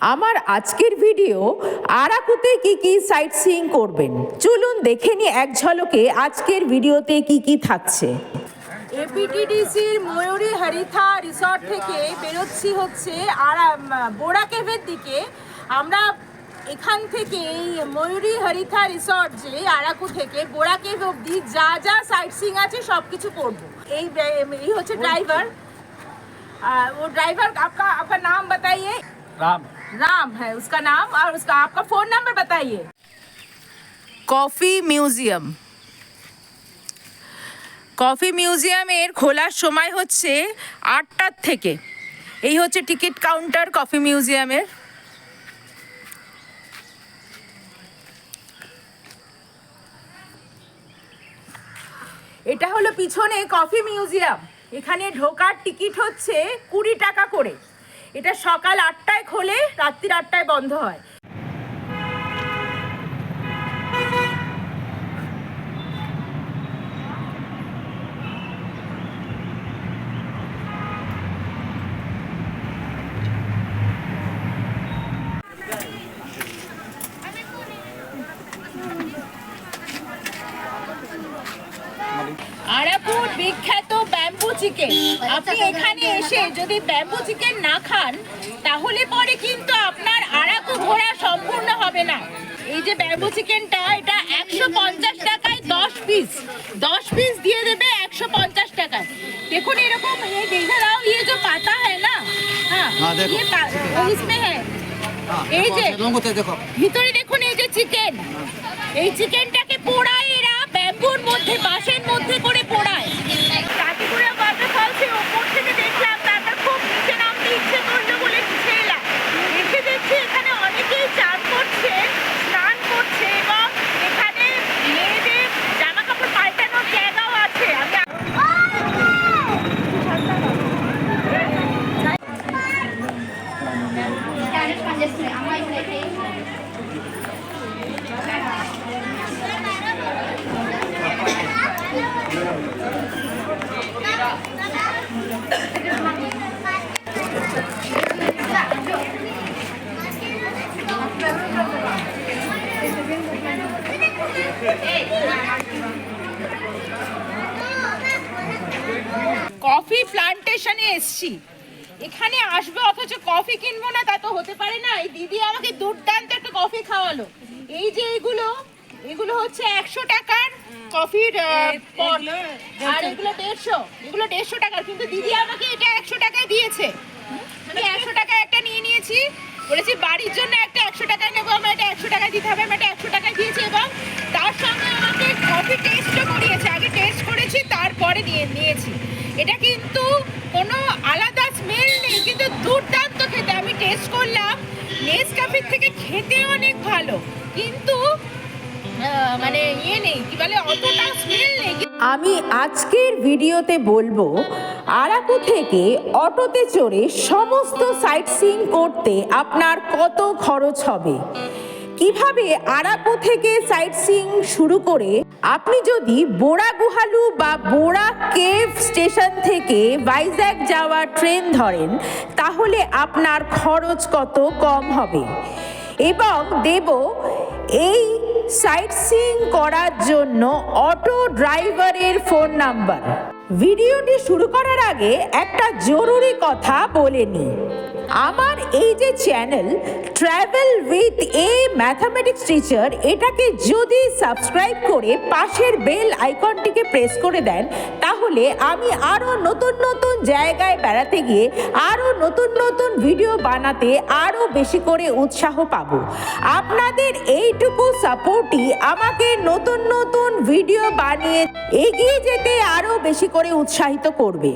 আমার আজকের ভিডিও আরাকুতে কি কি সাইট সিইং করবেন চলুন দেখে নি এক ঝলকে আজকের ভিডিওতে কি কি থাকছে। এপিটিডিসির ময়ূরী হরিথা রিসর্ট থেকে বেরোচ্ছি হচ্ছে বোরা কেভের দিকে। আমরা এখান থেকে এই ময়ূরী হরিথা রিসর্ট যে আরাকু থেকে বোরা কেভ অবধি যা যা সাইট সিইং আছে সব কিছু করবো। এই হচ্ছে ड्राइवर। वो ड्राइवर आपका नाम बताइए। राम है उसका नाम, और उसका आपका फोन नंबर बताइए। কফি মিউজিয়াম, কফি মিউজিয়ামের খোলার সময় হচ্ছে 8টার থেকে। এই হচ্ছে টিকিট কাউন্টার কফি মিউজিয়ামের। এটা হলো পিছনে কফি মিউজিয়াম। এখানে ঢোকার টিকিট হচ্ছে 20 টাকা করে। এটা সকাল 8টায় খোলে, রাত্রি 8টায় বন্ধ হয়। আরাকুর বিখ্যাত ব্যাম্বু চিকেন। আপনি এখানে এসে যদি ব্যাম্বু চিকেন না খান তাহলে পরে কিন্তু আপনার আরাকু ঘোরা সম্পূর্ণ হবে না। এই যে ব্যাম্বু চিকেনটা, এটা 150 টাকায় 10 পিস দিয়ে দেবে 150 টাকায়। দেখুন এরকম ये देखा जाओ, ये जो पाता है ना, हाँ ये इसमें है। এই যে ভিতরে দেখুন এই যে চিকেন, এই চিকেনটাকে পোড়ায় এরা ব্যাম্বুর মধ্যে, বাঁশের মধ্যে করে পোড়ায়। কাটিগুড়া ওয়াটারফলসে ওপর থেকে দেখলাম, তারপর খুব নিচে নামতে ইচ্ছে করলো বলে নিচে এলাম। এসে দেখছি এখানে অনেকেই চান করছে, স্নান করছে, এবং এখানে মেয়েদের জামা কাপড় পাল্টানোর জায়গাও আছে। কফি প্লান্টেশনে এসছি। এখানে আসবো অথচ কফি কিনবো না, তা তো হতে পারে না। এই দিদি আমাকে দুর্দান্ত একটা কফি খাওয়ালো। এই যে এগুলো হচ্ছে 100 টাকার কফির পট, আর এগুলো 150 টাকার। কিন্তু দিদি আমাকে এটা 100 টাকায় দিয়েছে। আমি 100 টাকায় একটা নিয়ে নিয়েছি, বলেছি বাড়ির জন্য একটা 100 টাকায় নেবো, আমার এটা 100 টাকায় দিতে হবে। আমি এটা 100 টাকায় দিয়েছি, এবং তার সঙ্গে আমাকে কফি টেস্টও করিয়েছে। আগে টেস্ট করেছি, তারপরে নিয়েছি। এটা কিন্তু কোনো আলাদা স্মেল নেই, কিন্তু দুর্দান্ত খেতে। আমি টেস্ট করলাম, নেসক্যাফের থেকে খেতে অনেক ভালো, কিন্তু মানে নেই, কি বলে, অতটা স্মেল নেই। আমি আজকের ভিডিওতে বলবো আরাকু থেকে অটোতে চড়ে সমস্ত সাইট সিইং করতে আপনার কত খরচ হবে, কিভাবে আরাকু থেকে সাইট সিইং শুরু করে আপনি যদি বোরা গুহালু বা বোরা কেভ স্টেশন থেকে ভাইজ্যাগ যাওয়ার ট্রেন ধরেন তাহলে আপনার খরচ কত কম হবে, এবং দেব এই সাইট সিইং করার জন্য অটো ড্রাইভারের ফোন নাম্বার। ভিডিওটি শুরু করার আগে একটা জরুরি কথা বলে নিই। আমার এই যে channel travel with a mathematics teacher, এটাকে যদি সাবস্ক্রাইব করে পাশের বেল আইকনটিকে প্রেস করে দেন তাহলে আমি আরও নতুন নতুন জায়গায় বেড়াতে গিয়ে আরও নতুন নতুন ভিডিও বানাতে আরও বেশি করে উৎসাহ পাবো। আপনাদের এইটুকু সাপোর্টই আমাকে নতুন নতুন ভিডিও বানিয়ে এগিয়ে যেতে আরও বেশি করে উৎসাহিত করবে।